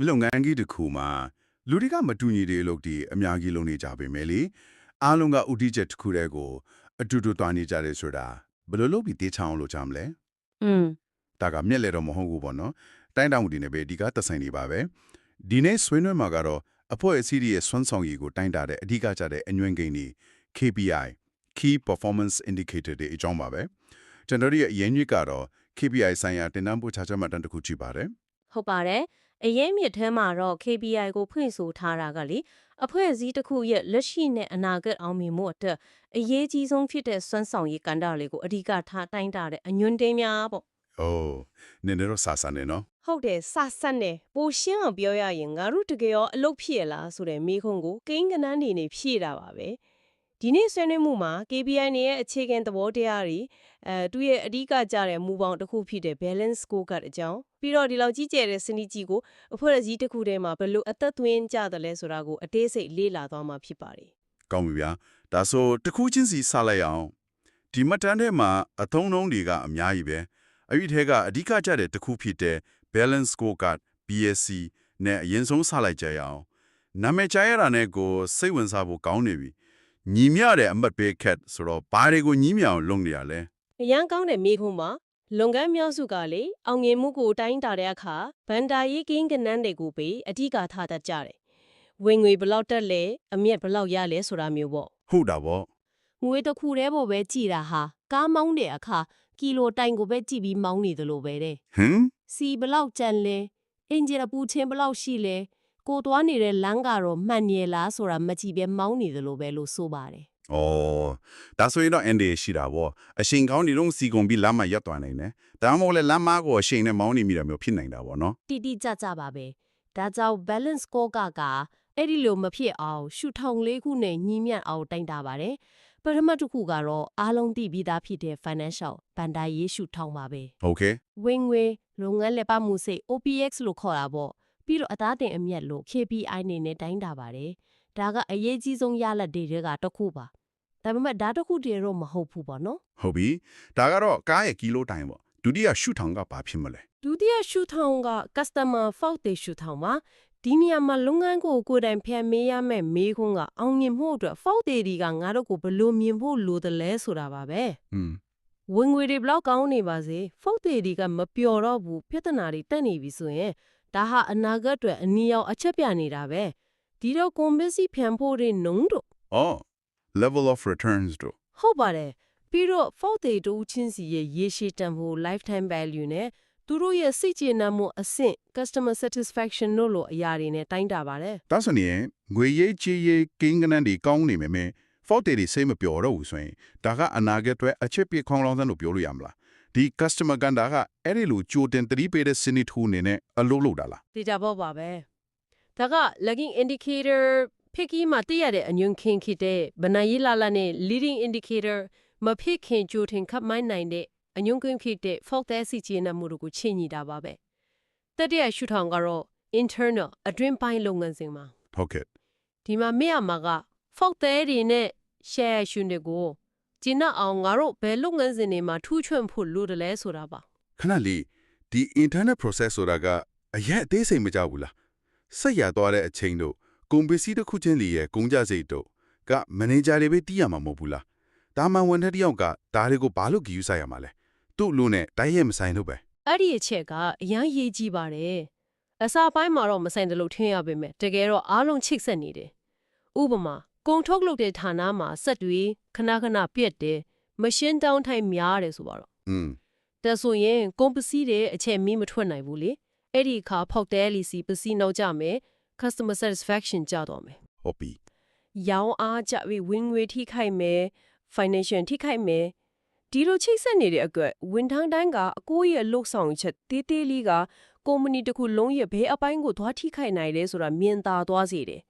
လုပ်ငန်းကြီးတစ်ခုမှာလူတွေကမတူညီတဲ့လုပ်တွေအများကြီးလုပ်နေကြပေမဲ့လေအားလုံးကဥတီချက်တစ်ခုတည်းကိုအတူတူတွားနေကြတယ်ဆိုတာဘယ်လိုလုပ်ပြီးတေချအောင်လုပ်ကြမလဲอืมဒါကမျက်လဲတော့မဟုတ်ဘူးပေါ့နော်တိုင်းတောင်ဒီနေပဲဒီကသက်ဆိုင်နေပါပဲဒီနေ့ဆွေးနွေးမှာကတော့အဖွဲ့အစည်းရဲ့စွမ်းဆောင်ရည်ကိုတိုင်းတာတဲ့အဓိကကျတဲ့အညွှန်းကိန်းတွေ KPI Key Performance Indicator တွေအကြောင်းပါပဲကျွန်တော်တို့ရဲ့အရင်ကြီးကတော့ KPI ဆိုင်ရာတင်နန်းပို့ချချက်မှတ်တမ်းတစ်ခုကြည့်ပါတယ် ဟုတ်ပါတယ်အရင်မြစ်ထဲမှာတော့ KPI ကိုဖွင့်ဆိုထားတာကလေအဖွဲ့အစည်းတစ်ခုရဲ့လက်ရှိနဲ့အနာဂတ်အောင်မြင်မှုအတွက်အရေးကြီးဆုံးဖြစ်တဲ့စွမ်းဆောင်ရည်ကဏ္ဍလေးကိုအဓိကထားတိုင်းတာတဲ့အညွှန်းတင်းများပေါ့။အိုးနည်းနည်းတော့စာစနေနော်ဟုတ်တယ်စဆက်နေပိုရှင်းအောင်ပြောရရင်ငါတို့တကယ်ရောအလုပ်ဖြစ်ရလားဆိုတဲ့မေးခွန်းကိုကိန်းကနန်းနေနေဖြည့်တာပါပဲဒီနေ့ဆွေးနွေးမှုမှာ KPI နဲ့ရဲ့အခြေခံသဘောတရားတွေသူ့ရဲ့အဓိကကြတဲ့မူပေါင်းတစ်ခုဖြစ်တဲ့ balance scorecard အကြောင်းပြီးတော့ဒီလောက်ကြီးကျယ်တဲ့စနစ်ကြီးကိုအဖွဲ့အစည်းတစ်ခုထဲမှာဘယ်လိုအသက်သွင်းကြတယ်လဲဆိုတာကိုအသေးစိတ်လေ့လာသွားမှာဖြစ်ပါတယ်။ကောင်းပြီဗျာ။ဒါဆိုတစ်ခုချင်းစီစလိုက်အောင်။ဒီမှတ်တမ်းထဲမှာအသုံးနှုန်းတွေကအများကြီးပဲ။အဲ့ဒီထဲကအဓိကကျတဲ့တစ်ခုဖြစ်တဲ့ balance scorecard BSC နဲ့အရင်ဆုံးစလိုက်ကြရအောင်။နာမည်ကြားရတာနဲ့ကိုစိတ်ဝင်စားဖို့ကောင်းနေပြီ။ညီမျှတဲ့အမှတ်ပေးခက်ဆိုတော့ဘာတွေကိုညီမျှအောင်လုပ်နေရလဲ။အရန်ကောင်းတဲ့မေးခွန်းမှာလုပ်ငန်းများစုကလေအောင်မြင်မှုကိုတိုင်းတာတဲ့အခါဗန်ဒါရေးကင်းကနန်းတွေကိုပဲအဓိကထားတတ်ကြတယ်။ဝင်ငွေဘယ်လောက်တက်လဲအမြတ်ဘယ်လောက်ရလဲဆိုတာမျိုးပေါ့။ဟုတ်တာပေါ့။ငွေတစ်ခုတည်းပေါ်ပဲကြည်တာဟာကားမောင်းတဲ့အခါကီလိုတိုင်ကိုပဲကြည့်ပြီးမောင်းနေသလိုပဲတဲ့ဟမ်စီဘလောက်ကျန်လဲအင်ဂျင်အပူချင်းဘလောက်ရှိလဲကိုသွားနေတဲ့လမ်းကတော့မှန်ရလားဆိုတာမကြည့်ပဲမောင်းနေသလိုပဲလို့ဆိုပါတယ်။အော်ဒါဆိုရင်တော့ ND ရှိတာပေါ့။အရှင်ကောင်းဒီတော့စီကုန်ပြီးလမ်းမှာရပ်သွားနိုင်တယ်။ဒါမှမဟုတ်လေလမ်းမကိုအရှင်နဲ့မောင်းနေမိတာမျိုးဖြစ်နိုင်တာပေါ့နော်။တိကျကျပါပဲ။ဒါကြောင့် balance score ကအဲ့ဒီလိုမဖြစ်အောင်ရှုထောင်လေးခုနဲ့ညီမျှအောင်တိုင်းတာပါတယ်။ပထမတစ်ခုကတော့အားလုံးသိပြီးသားဖြစ်တဲ့ financial ဘဏ္ဍာရေးရှုထောင်ပါပဲ။ Okay ဝင်ငွေလုပ်ငန်းလက်ပမှုစိတ် OPX လို့ခေါ်တာပေါ့။ပြီးတော့အသားတင်အမြတ်လို့ KPI နေနဲ့တိုင်းတာပါတယ်။ဒါကအရေးကြီးဆုံးရလဒ်တွေကတစ်ခုပါ။ဒါပေမဲ့ဒါတစ်ခုတည်းတော့မဟုတ်ဘူးပေါ့နော်။ဟုတ်ပြီ။ဒါကတော့ကားရဲ့ကီလိုတိုင်ပေါ့။ဒုတိယရှုထောင်ကဘာဖြစ်မလဲဒုတိယရှုထောင်က customer fault တွေရှုထောင်ပါဒီနေရာမှာလုပ်ငန်းကိုကိုယ်တိုင်ဖျက်မေးရမယ်မေးခွန်းကအောင်မြင်မှုအတွက် fault တွေကငါတို့ကိုဘယ်လိုမြင်ဖို့လိုတယ်လဲဆိုတာပါပဲဝင်ငွေတွေဘလောက်ကောင်းနေပါစေ fault တွေကမပျော်တော့ဘူးပြဿနာတွေတက်နေပြီဆိုရင်ဒါဟာအနာဂတ်အတွက်အနည်းအောင်အချက်ပြနေတာပဲဒီတော့ compensation ဖျံဖို့တွေနှုံးတော့ level of returns တို့ဟုတ်ပါတယ်ပြီးတော့ fault တွေတူချင်းစီရဲ့ရေရှည်တန်ဖိုး lifetime value နဲ့သူတို့ရဲ့စိတ်ကျေနပ်မှုအဆင့် customer satisfaction တို့လိုအရာတွေနဲ့တိုင်းတာပါတယ်ဒါဆိုရင်ငွေရေးကြေးရေးကိန်းကနန်းတွေကောင်းနေမယ် fault တွေစိတ်မပျော်တော့ဘူးဆိုရင်ဒါကအနာဂတ်အတွက်အချက်ပြခေါင်းလောင်းစမ်းလို့ပြောလို့ရမလားဒီ customer ကန်တာကအဲ့ဒီလိုကြိုတင်သတိပေးတဲ့စနစ်ထူအနေနဲ့အလုပ်လုပ်တာလားသိကြပေါ့ပါပဲဒါက lagging indicator ဖိကီမှာတည့်ရတဲ့အညွန့်ခင်းဖြစ်တဲ့ဗနာရေးလာလာနဲ့ leading indicator မဖြစ်ခင်ကြိုတင်ခပ်မိုင်းနိုင်တဲ့အညွန့်ခင်းဖြစ်တဲ့ fault တဲ့စီချေနမှုတို့ကိုချိန်ညီတာပါပဲတတိယရှုထောင်ကတော့ internal အတွင်းပိုင်းလုပ်ငန်းစဉ်မှာဟုတ်ကဲ့ဒီမှာမေ့ရမှာက fault တဲ့တွေနဲ့ share ရှုနေကိုကျင်းအောင်ငါတို့ဘယ်လုပ်ငန်းစဉ်တွေမှာထူးချွန်ဖို့လိုတယ်လဲဆိုတာပါခဏလေးဒီ internal process ဆိုတာကအရင်အသေးစိတ်မကြဘူးလားဆက်ရသွားတဲ့အချိန်တို့ကုန်ပစ္စည်းတစ်ခုချင်းစီရဲ့ကုန်ကြစိတ်တို့ကမန်နေဂျာတွေပဲတီးရမှာမဟုတ်ဘူးလားဒါမှဝန်ထမ်းတစ်ယောက်ကဒါတွေကိုဘာလို့ကြည့်ယူဆိုင်ရမှာလဲသူ့လူနဲ့တိုက်ရိုက်မဆိုင်လို့ပဲအဲ့ဒီအချက်ကအရန်ရေးကြည့်ပါတယ်အစာပိုင်းမှာတော့မဆိုင်တယ်လို့ထင်ရပေမဲ့တကယ်တော့အားလုံးချိတ်ဆက်နေတယ်ဥပမာကုန်ထုတ်လုပ်တဲ့ဌာနမှာစက်တွေခဏခဏပြက်တယ်မရှင်းတောင်းထိုင်များတယ်ဆိုပါတော့ဒါဆိုရင်ကုန်ပစ္စည်းတွေအချက်မီးမထွက်နိုင်ဘူးလေအဲ့ဒီအခါဖောက်တဲလီစီပစ္စည်းနောက်ကျမယ် customer satisfaction ကျတော့မယ်ဟုတ်ပြီရောင်းအားကြပြီးဝင်ငွေထိခိုက်မယ် financial ထိခိုက်မယ်ဒီလိုချိတ်ဆက်နေတဲ့အတွက်ဝန်ထမ်းတိုင်းကအကိုရဲ့လှုပ်ဆောင်ချက်တေးသေးလေးကကုမ္ပဏီတစ်ခုလုံးရဲ့ဘဲအပိုင်းကိုသွားထိခိုက်နိုင်တယ်ဆိုတာမြင်သာသွားစေတယ်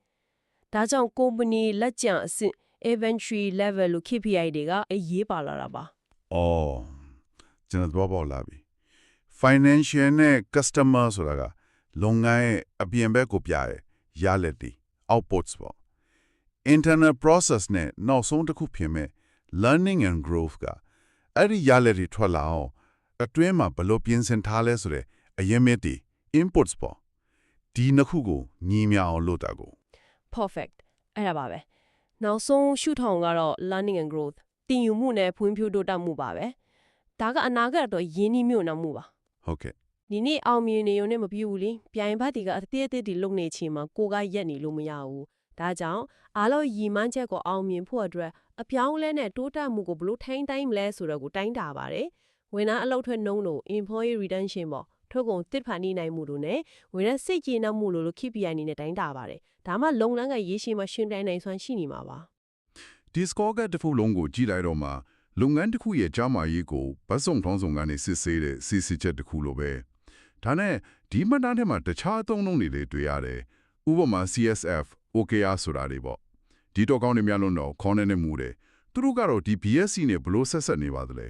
ဒါကြောင့်ကုမ္ပဏီလက်ကျန်အဆင့် inventory level လို့ KPI တွေကအရေးပါလာတာပါအော်ကျွန်တော်တော့လာပြီ financial နဲ့ customer ဆိုတာကလုပ်ငန်းရဲ့အပြင်ဘက်ကိုပြရဲရလက်တွေ outputs ပေါ့ internal process နဲ့နောက်ဆုံးတစ်ခုဖြစ်မဲ့ learning and growth ကအဲ့ဒီရလက်တွေထွက်လာအောင်အတွင်းမှာဘယ်လိုပြင်ဆင်ထားလဲဆိုတဲ့အရင်မြစ်တွေ inputs ပေါ့ ဒီနှစ်ခုကိုညီမြအောင်လုပ်တာကို perfect အဲ့ဒါပါပဲနောက်ဆုံးရှုထောင်ကတော့ learning and growth တင်ယူမှုနဲ့ဖွံ့ဖြိုးတိုးတက်မှုပါပဲဒါကအနာဂတ်တော့ယင်းနှိမ့်မြို့နောက်မှုပါ ဟုတ်ကဲ့ ဒီနေ့အောင်မြင်နေုံနဲ့မပြည့်ဘူးလေပြိုင်ဘက်တွေကအသေးအသေးတွေလုံနေချင်မှာကိုကရက်နေလို့မရဘူးဒါကြောင့်အားလုံးရည်မှန်းချက်ကိုအောင်မြင်ဖို့အတွက်အပြောင်းလဲနဲ့တိုးတက်မှုကိုဘလို့ထိန်းတိုင်းမလဲဆိုတော့ကိုတိုင်းတာပါတယ်ဝန်ထမ်းအလုပ်ထွက်နှုန်းတို့ employee retention ပေါ့ထုတ်ကုန်တစ်ဖန်နေနိုင်မှုတို့နဲ့ဝန်ထမ်းစိတ်ကျေနပ်မှုလို့ KPI အနေနဲ့တိုင်းတာပါတယ်ဒါမှလုံလန်းကရေးရှိမှရှင်းတိုင်းနိုင်စွမ်းရှိနေမှာပါ ဒီ scorecard တစ်ခုလုံးကိုကြည့်လိုက်တော့မှလုပ်ငန်းတစ်ခုရဲ့ကြားမာရေးကိုဗတ်စုံထောင်းစုံကနေစစ်ဆေးတဲ့စစ်စစ်ချက်တစ်ခုလိုပဲဒါနဲ့ဒီမှတ်တမ်းထဲမှာတခြားအသုံးအနှုန်းတွေလည်းတွေ့ရတယ်ဥပမာ CSF OKR ဆိုတာတွေပေါ့ဒီတော့ကောင်းနေများလို့တော့ခေါင်းနဲ့မှုတယ်သူတို့ကတော့ဒီ BSC နဲ့ဘလို့ဆက်ဆက်နေပါသလဲ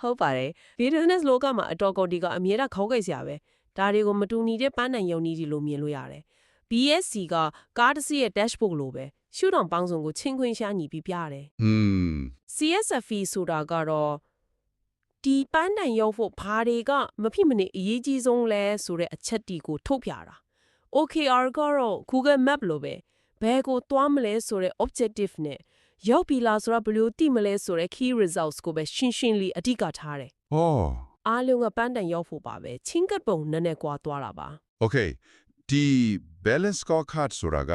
ဟုတ်ပါတယ် business လောကမှာအတော်ကော်ဒီကအမြဲတမ်းခေါင်းကိုက်စရာပဲဒါတွေကိုမတူညီတဲ့ပန်းနိုင်ယုံနည်းဒီလိုမြင်လို့ရတယ် BSC ကကားတစ်စီးရဲ့ dashboard လိုပဲရှုထောင့်ပေါင်းစုံကိုချင်းခွင်းရှားညီပြီးပြရတယ် CSF ဆိုတာကတော့ဒီပန်းနိုင်ရောက်ဖို့ဘာတွေကမဖြစ်မနေအရေးကြီးဆုံးလဲဆိုတဲ့အချက်တီကိုထုတ်ပြတာ OKR ကတော့ Google Map လိုပဲဘယ်ကိုသွားမလဲဆိုတဲ့ objective နဲ့ရောက်ပြီလားဆိုတာဘယ်လိုသိမလဲဆိုတဲ့ key results ကိုပဲရှင်းရှင်းလေးအဓိကထားတယ် ဟော အားလုံးကပန်းတိုင်ရောက်ဖို့ပါပဲချင်းကပ်ပုံနည်းနည်းကွာသွားတာပါ Okay ဒီ balance scorecard ဆိုတာက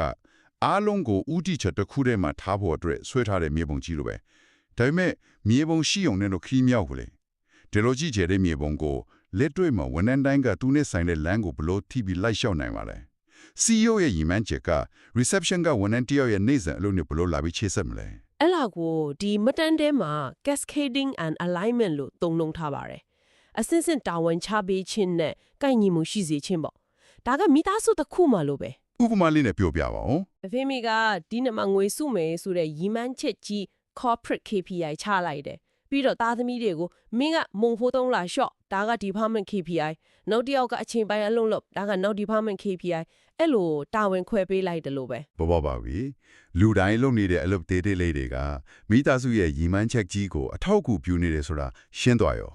အားလုံးကိုဥတီချက်တစ်ခုတည်းမှာထားဖို့အတွက်ဆွဲထားတဲ့မြေပုံကြီးလိုပဲဒါပေမဲ့မြေပုံရှိုံနဲ့တော့ခီးမြောက်ဘူးလေဒီလိုကြီးကျတဲ့မြေပုံကိုလက်တွေ့မှာဝန်ထမ်းတိုင်းကသူနဲ့ဆိုင်တဲ့လမ်းကိုဘလို့ထိပြီးလိုက်လျှောက်နိုင်ပါလဲ CEO ရဲ့ညီမန်းချက်က reception ကဝန်ထမ်းတယောက်ရဲ့နေ့စဉ်အလုပ်နဲ့ဘလို့လာပြီးချေဆက်မလဲ အဲ့လာကိုဒီမတန်တဲမှာ cascading and alignment လို့သုံးနှုန်းထားပါတယ်အစင်းစင်းတာဝန်ချပေးခြင်းနဲ့ကိုက်ညီမှုရှိစေခြင်းပေါ့ဒါကမိသားစုတစ်ခုမှလို့ပဲ ဥပမာလေးနဲ့ပြောပြပါဦး အဖေမိကဒီနမငွေစုမယ်ဆိုတဲ့ရီမန်းချက်ကြီး corporate KPI ချလိုက်တယ်ပြီးတော့သားသမီးတွေကိုမင်းကမုံဖိုးသုံးလာရှော့ဒါက department KPI နောက်တစ်ယောက်ကအချိန်ပိုင်းအလုံးလို့ဒါကနောက် department KPI အဲ့လိုတာဝန်ခွဲပေးလိုက်တယ်လို့ပဲ ဘောပါပြီလူတိုင်းလုပ်နေတဲ့အလုပ်သေးသေးလေးတွေကမိသားစုရဲ့ညီမန်းချက်ကြီးကိုအထောက်အကူပြုနေတယ်ဆိုတာရှင်းသွားရော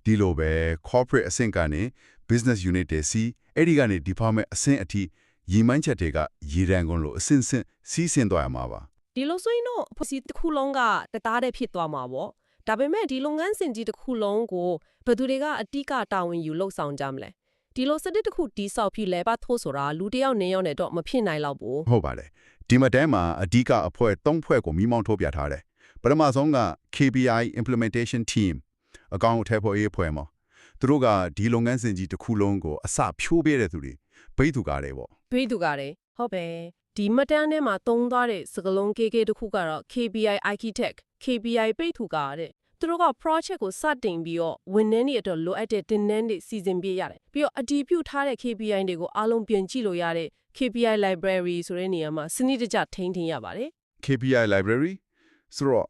ဒီလိုပဲ corporate အဆင့်ကနေ business unit တွေစီအဲ့ဒီကနေ department အဆင့်အထိညီမန်းချက်တွေကရေတံကုန်လို့အဆင့်ဆင့်စီးဆင်းသွားရမှာပါ ဒီလိုဆိုရင်တော့ဖွဲ့စည်းတစ်ခုလုံးကတသားတည်းဖြစ်သွားမှာပေါ့ဒါပေမဲ့ဒီလုပ်ငန်းစဉ်ကြီးတစ်ခုလုံးကိုဘယ်သူတွေကအတိကတာဝန်ယူလှုပ်ဆောင်ကြမလဲဒီလိုစနစ်တစ်ခုတီးဆောက်ပြီးလဲပါထိုးဆိုတာလူတစ်ယောက်နေရောက်နေတော့မဖြစ်နိုင်တော့ဘူး ဟုတ်ပါတယ်ဒီမှာတန်းမှာအဓိကအဖွဲ့၃ဖွဲ့ကိုမိမောင်းထုတ်ပြထားတယ်ပထမဆုံးက KPI implementation team အကောင်အထည်ဖော်ရေးဖွဲ့မှာသူတို့ကဒီလုပ်ငန်းစဉ်ကြီးတစ်ခုလုံးကိုအစဖြိုးပေးတဲ့သူတွေဘိတ်သူကားတယ်ပေါ့ တွေးသူကတယ်ဟုတ်ပဲဒီမတန်းထဲမှာသုံးသွားတဲ့စကလုံးကေကေတစ်ခုကတော့ KPI architect KPI ပိတ်သူကတဲ့သူတို့က project ကိုစတင်ပြီးတော့ဝန်ထမ်းတွေအတွက်လိုအပ်တဲ့တင်နန်းတွေစီစဉ်ပေးရတယ်ပြီးတော့အတည်ပြုထားတဲ့ KPI တွေကိုအားလုံးပြင်ကြည့်လို့ရတဲ့ KPI library ဆိုတဲ့နေရာမှာစနစ်တကျထိန်းသိမ်းရပါတယ် KPI library ဆိုတော့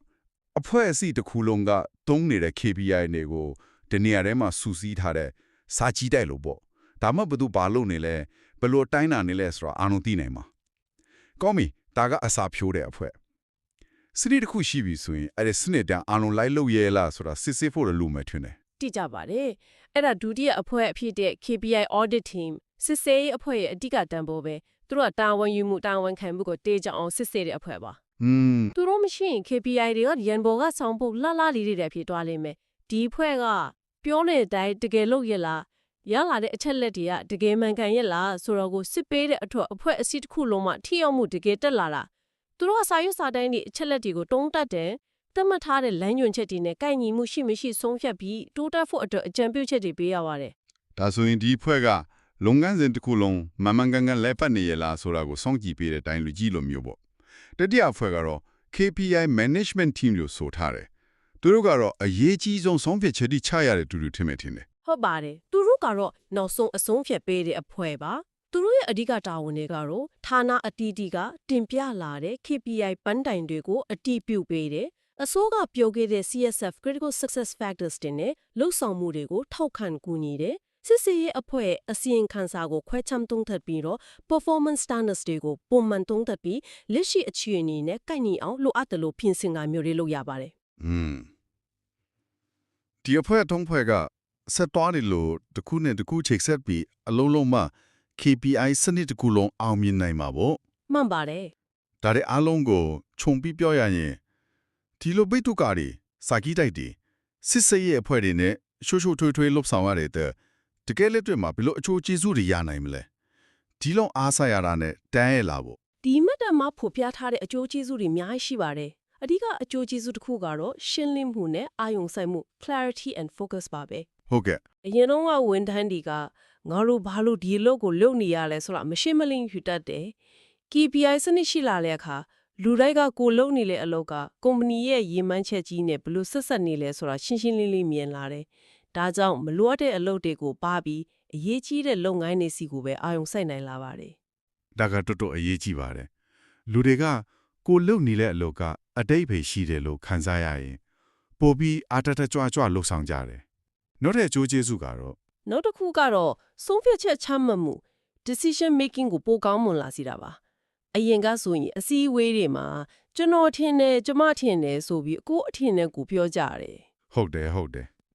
အဖွဲ့အစည်းတစ်ခုလုံးကသုံးနေတဲ့ KPI တွေကိုဒီနေရာထဲမှာစုစည်းထားတဲ့စာကြည့်တိုက်လို့ပေါ့ဒါမှဘယ်သူဘာလုပ်နေလဲဘယ်လိုတိုင်းတာနေလဲဆိုတော့အာရုံသိနိုင်မှာကောင်းပြီဒါကအစာဖြိုးတဲ့အဖွဲ့စနစ်တစ်ခုရှိပြီဆိုရင်အဲ့ဒီစနစ်တန်းအာရုံလိုက်လို့ရဲလားဆိုတာစစ်စစ်ဖို့လိုမယ်ထင်တယ် တိကျပါတယ်အဲ့ဒါဒုတိယအဖွဲ့အဖြစ်တဲ့ KPI audit team စစ်ဆေးရေးအဖွဲ့ရဲ့အဓိကတန်ဖိုးပဲသူတို့ကတာဝန်ယူမှုတာဝန်ခံမှုကိုတေးကြအောင်စစ်ဆေးတဲ့အဖွဲ့ပါသူတို့မရှိရင် KPI တွေကရန်ပေါ်ကဆောင်ဖို့လှလှလေးတွေဖြစ်သွားလိမ့်မယ်ဒီအဖွဲ့ကပြောနေတဲ့အတိုင်းတကယ်လို့ရလားရလာတဲ့အချက်လက်တွေကတကယ်မှန်ကန်ရဲ့လားဆိုတော့ကိုစစ်ပေးတဲ့အထွတ်အဖွဲ့အစည်းတစ်ခုလုံးမှာထိရောက်မှုတကယ်တက်လာတာသူတို့ကစာရွက်စာတမ်းတွေအချက်လက်တွေကိုတုံးတက်တယ်သတ်မှတ်ထားတဲ့လမ်းညွှန်ချက်တွေနဲ့ကိုက်ညီမှုရှိမရှိဆုံးဖြတ်ပြီးတိုးတက်ဖို့အတွက်အကြံပြုချက်တွေပေးရပါတယ် ဒါဆိုရင်ဒီဖွဲ့ကလုပ်ငန်းစဉ်တစ်ခုလုံးမမှန်ကန်ကန်လဲပတ်နေရလားဆိုတာကိုစောင့်ကြည့်ပေးတဲ့အတိုင်းလူကြီးလိုမျိုးပေါ့တတိယဖွဲ့ကတော့ KPI management team လို့ဆိုထားတယ်သူတို့ကတော့အရေးကြီးဆုံးဆုံးဖြတ်ချက်တွေချရတဲ့တူတူထင်မယ်ထင်တယ် ဟုတ်ပါတယ်သူတို့ကတော့နောက်ဆုံးအဆုံးဖြတ်ပေးတဲ့အဖွဲ့ပါသူတို့ရဲ့အဓိကတာဝန်တွေကတော့ဌာနအတီးတီကတင်ပြလာတဲ့ KPI ပန်းတိုင်တွေကိုအတီးပြုတ်ပေးတယ်အစိုးရပြောခဲ့တဲ့ CSF critical success factors တွေနဲ့လှုပ်ဆောင်မှုတွေကိုထောက်ခံကူညီတယ်စစ်စေးရဲ့အဖွဲ့အစီရင်ခံစာကိုခွဲခြမ်းသုံးသပ်ပြီးတော့ performance standards တွေကိုပုံမှန်သုံးသပ်ပြီးလက်ရှိအခြေအနေနဲ့ကိုက်ညီအောင်လိုအပ်တယ်လို့ပြင်ဆင်တာမျိုးတွေလုပ်ရပါတယ် ဒီအဖွဲ့ထုံးဖွဲ့ကဆက်သွားတယ်လို့တစ်ခုနဲ့တစ်ခုချိတ်ဆက်ပြီးအလုံးလုံးမှ KPI စနစ်တစ်ခုလုံးအောင်မြင်နိုင်မှာပေါ့ မှန်ပါတယ် ဒါတဲ့အားလုံးကိုခြုံပြီးပြောရရင်ဒီလိုပိတ်တုကာတွေစာကြီးတိုက်တွေစစ်စရဲ့အဖွဲ့တွေနဲ့ရှိုးထွေးထွေးလှုပ်ဆောင်ရတဲ့တကယ်လက်တွေ့မှာဘယ်လိုအချိုးကျေးဇူးတွေရနိုင်မလဲဒီလုံးအားစားရတာနဲ့တန်းရဲ့လာပေါ့ ဒီမှတ်တမ်းမှာဖော်ပြထားတဲ့အကျိုးကျေးဇူးတွေအများကြီးရှိပါတယ်အဓိကအကျိုးကျေးဇူးတစ်ခုကတော့ရှင်းလင်းမှုနဲ့အာရုံစိုက်မှု clarity and focus ပါပဲ ဟုတ်ကဲ့ အရင်တော့ဝန်ထမ်းတွေကငါတို့ဘာလို့ဒီအလုပ်ကိုလုပ်နေရလဲဆိုတာမရှင်းမလင်းယူတတ်တယ် KPI စနစ်ရှိလာတဲ့အခါလူတိုင်းကကိုလုပ်နေတဲ့အလုပ်ကကုမ္ပဏီရဲ့ရည်မှန်းချက်ကြီးနဲ့ဘယ်လိုဆက်ဆက်နေလဲဆိုတာရှင်းရှင်းလင်းလင်းမြင်လာတယ်ဒါကြောင့်မလိုအပ်တဲ့အလုပ်တွေကိုပါပြီးအရေးကြီးတဲ့လုပ်ငန်းတွေစီကိုပဲအာရုံစိုက်နိုင်လာပါတယ် ဒါကတော်တော်အရေးကြီးပါတယ်လူတွေကကိုလုံနေတဲ့အလုပ်ကအတိတ်ပဲရှိတယ်လို့ခံစားရရင်ပိုပြီးအားတတကြွကြွလှုပ်ဆောင်ကြတယ်နောက်တဲ့အကျိုးကျေးဇူးကတော့ နောက်တစ်ခုကတော့ဆုံးဖြတ်ချက်ချမှတ်မှု decision making ကိုပိုကောင်းမွန်လာစေတာပါအရင်ကဆိုရင်အစည်းအဝေးတွေမှာကျွန်တော်ထင်တယ်ကျမထင်တယ်ဆိုပြီးကိုယ့်အထင်နဲ့ကိုပြောကြတယ် ဟုတ်တယ်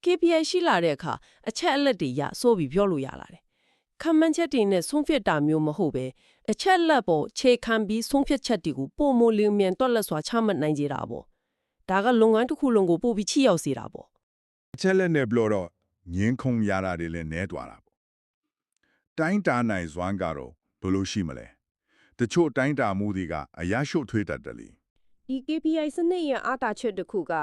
KPI ရှိလာတဲ့အခါအချက်အလက်တွေရဆိုပြီးပြောလို့ရလာတယ်ခံမှန်းချက်တွေနဲ့ဆုံးဖြတ်တာမျိုးမဟုတ်ပဲအချက်လက်ပေါ်ခြေခံပြီးဆုံးဖြတ်ချက်တွေကိုပုံမလျင်မြန်တွက်လက်စွာချမှတ်နိုင်ကြတာပေါ့ဒါကလုပ်ငန်းတစ်ခုလုံးကိုပို့ပြီးချိရောက်စေတာပေါ့ အချက်လက်နဲ့ဘလို့တော့ငင်းခုန်ရတာတွေလည်းနဲသွားတာပေါ့တိုင်းတာနိုင်စွမ်းကတော့ဘယ်လိုရှိမလဲတချို့တိုင်းတာမှုတွေကအရာရှုပ်ထွေးတတ်တယ်လေ ဒီ KPI စနစ်ရဲ့အားတာချက်တစ်ခုက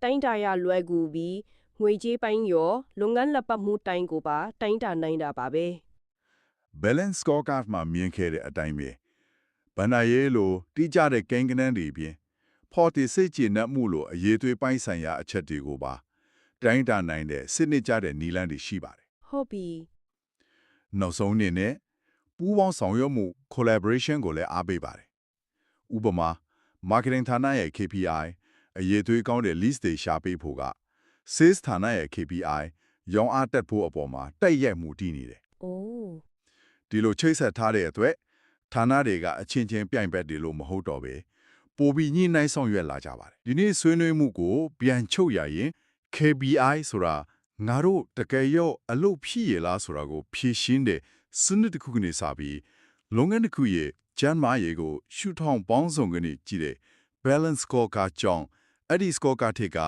တိုင်းတာရလွယ်ကူပြီးငွေကြေးပိုင်းရောလုပ်ငန်းလက်ပတ်မှုတိုင်းကိုပါတိုင်းတာနိုင်တာပါပဲ balance scorecard မှာမြင်ခဲ့တဲ့အတိုင်းပဲဘဏ္ဍာရေးလိုတိကျတဲ့ကိန်းဂဏန်းတွေပြင်ဖော်တည်စိတ်ကြည်နပ်မှုလိုအရေးသွေးပိုင်းဆိုင်ရာအချက်တွေကိုပါတိုင်းတာနိုင်တဲ့စနစ်ကျတဲ့နည်းလမ်းတွေရှိပါတယ် ဟုတ်ပြီ နောက်ဆုံးအနေနဲ့ပူးပေါင်းဆောင်ရွက်မှု collaboration ကိုလည်းအားပေးပါတယ်ဥပမာ marketing ဌာနရဲ့ KPI အရေးသွေးကောင်းတဲ့ list တွေရှာပေးဖို့က sales ဌာနရဲ့ KPI ရောင်းအားတက်ဖို့အပေါ်မှာတိုက်ရိုက်မှုတည်နေတယ် အိုး ဒီလိုချိတ်ဆက်ထားတဲ့အတွက်ဌာနတွေကအချင်းချင်းပြိုင်ဘက်တွေလို့မဟုတ်တော့ပဲပိုပြီးညှိနှိုင်းဆောင်ရွက်လာကြပါတယ်ဒီနေ့ဆွေးနွေးမှုကိုပြန်ချုပ်ရရင် KPI ဆိုတာငါတို့တကယ်ရောအလုပ်ဖြစ်ရလားဆိုတာကိုဖြေရှင်းတဲ့စနစ်တစ်ခုကနေစပြီးလုပ်ငန်းတစ်ခုရဲ့ကျန်းမာရေးကိုရှုထောင့်ပေါင်းစုံကနေကြည့်တဲ့ balance scorecard ကြောင့်အဲ့ဒီ scorecard ထက်က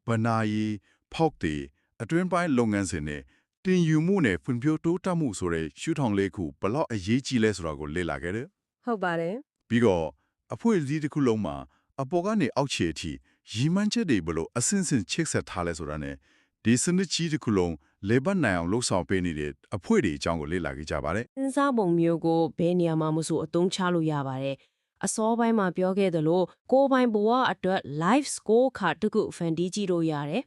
ဘဏ္ဍာရေးဖောက်တဲ့အတွင်းပိုင်းလုပ်ငန်းစဉ်နဲ့တင်ယူမှုနဲ့ဖွံ့ဖြိုးတိုးတက်မှုဆိုတဲ့ရှုထောင့်လေးခုဘလောက်အရေးကြီးလဲဆိုတာကိုလေ့လာခဲ့တယ် ဟုတ်ပါတယ် ပြီးတော့အဖွဲ့အစည်းတစ်ခုလုံးမှာအပေါ်ကနေအောက်ခြေအထိရည်မှန်းချက်တွေဘလို့အစင်းစင်ချိတ်ဆက်ထားလဲဆိုတာနဲ့ဒီစနစ်ကြီးတစ်ခုလုံးလေပတ်နိုင်အောင်လှုပ်ဆောင်ပေးနေတဲ့အဖွဲ့တွေအကြောင်းကိုလေ့လာကြပါတယ် စဉ်းစားပုံမျိုးကိုဘယ်နေရာမှာမဆိုအသုံးချလို့ရပါတယ်အစောပိုင်းမှာပြောခဲ့သလိုကိုယ်ပိုင်ဘဝအတွက် life score ခါတစ်ခုဖန်တီးကြည့်လို့ရတယ်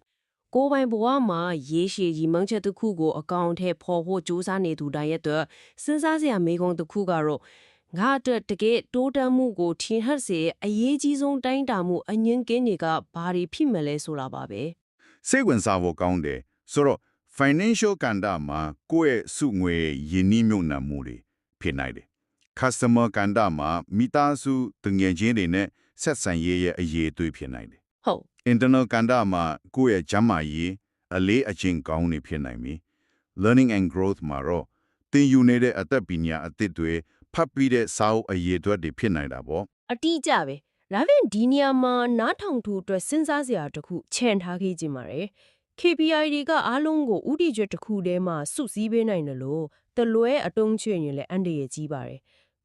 ကိုယ်ပိုင်ဘဝမှာရေးရှည်ကြီးမုံချက်တစ်ခုကိုအကောင့်ထဲပေါ်ဖို့စူးစမ်းနေသူတိုင်းရဲ့အတွက်စဉ်းစားစရာမေးခွန်းတစ်ခုကတော့ငါအတွက်တကယ်တိုးတက်မှုကိုထင်ဟပ်စေအရေးကြီးဆုံးတိုင်းတာမှုအငင်းကင်းတွေကဘာတွေဖြစ်မလဲဆိုတာပါပဲ စိတ်ဝင်စားဖို့ကောင်းတယ်ဆိုတော့ financial ကဏ္ဍမှာကိုယ့်ရဲ့စုငွေရင်းနှီးမြှုပ်နှံမှုတွေဖြစ်နိုင်တယ် customer ကဏ္ဍမှာမိသားစုတငယ်ချင်းတွေနဲ့ဆက်ဆံရေးရဲ့အရေးအသွေးဖြစ်နိုင်တယ် ဟုတ် internal ကဏ္ဍမှာကိုယ့်ရဲ့ကျန်းမာရေးအလေးအကျင့်ကောင်းနေဖြစ်နိုင်ပြီ learning and growth မှာတော့သင်ယူနေတဲ့အသက်ပညာအသစ်တွေဖတ်ပြီးတဲ့စာအုပ်အရေးအတွက်တွေဖြစ်နိုင်တာပေါ့ အတိအကျပဲဒါဖြင့်ဒီနေရာမှာနားထောင်သူအတွက်စဉ်းစားစရာတစ်ခုခြံထားခဲ့ကြပါရယ် KPI တွေကအားလုံးကိုဥတီချက်တစ်ခုတည်းမှာစုစည်းပေးနိုင်တယ်လို့တလွဲအတုံးချွေရင်လည်းအန်တရကြီးပါတယ်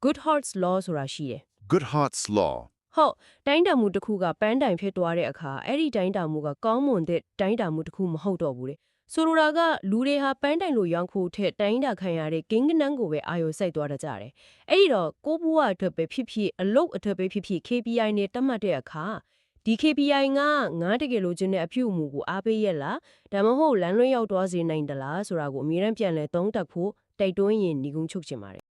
good hearts law ဆိုတာရှိတယ် good hearts law ဟုတ်တိုင်းတာမှုတစ်ခုကပန်းတိုင်ဖြစ်သွားတဲ့အခါအဲ့ဒီတိုင်းတာမှုကကောင်းမွန်တဲ့တိုင်းတာမှုတစ်ခုမဟုတ်တော့ဘူးလေဆိုလိုတာကလူတွေဟာပန်းတိုင်လိုရောင်းဖို့ထက်တိုင်းတာခံရတဲ့ဂင်းကနန်းကိုပဲအာရုံစိုက်သွားတတ်ကြတယ်အဲ့ဒီတော့ကိုဘွားအတွက်ပဲဖြစ်ဖြစ်အလုပ်အတွက်ပဲဖြစ်ဖြစ် KPI နဲ့တတ်မှတ်တဲ့အခါဒီ KPI ကငါတကယ်လို့ခြင်းတဲ့အပြုအမူကိုအားပေးရလားဒါမှမဟုတ်လမ်းလွှဲရောက်သွားစေနိုင်သလားဆိုတာကိုအမြဲတမ်းပြန်လဲသုံးသပ်ဖို့တိုက်တွန်းရင်ညီကုန်းချုပ်ချင်ပါတယ်